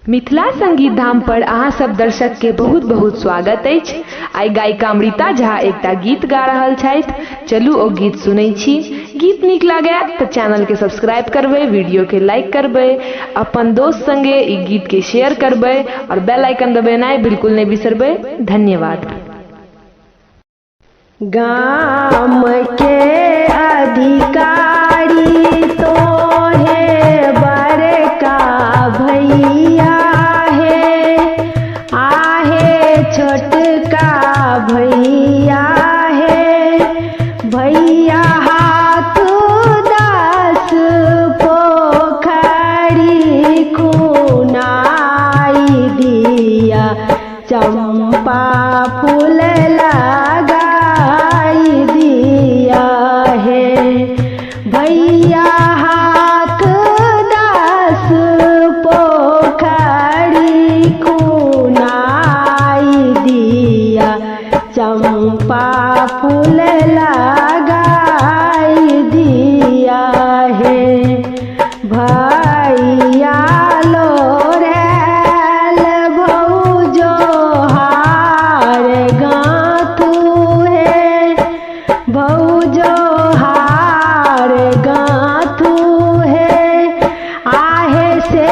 मिथिला संगीत धाम पर अहाँ सब दर्शक के बहुत बहुत स्वागत अछि। आई गायिका अमृता झा एकटा गीत गा रहल छथि। चलू ओ गीत सुनै छी। गीत नीक लागे तो चैनल के सब्सक्राइब करबे, वीडियो के लाइक करबे, अपन दोस्त संगे ई गीत के शेयर करबे और बेल आइकन दबेनाइ बिल्कुल नहीं बिसरबे। धन्यवाद। गाम के अधिकारी तो है बड़का भैया है, आहे छोटका भैया है। भैया हाथ 10 पोखरी खुनाई दिया, चंपा फूल लगाई दिया है। भैया हाथ 10 पोखरी खुनाई दिया, चंपा फूल लगाई दिया है। भैया लोरेल भौजो हार गाथू है, भौजो हार गाथू है। आहे से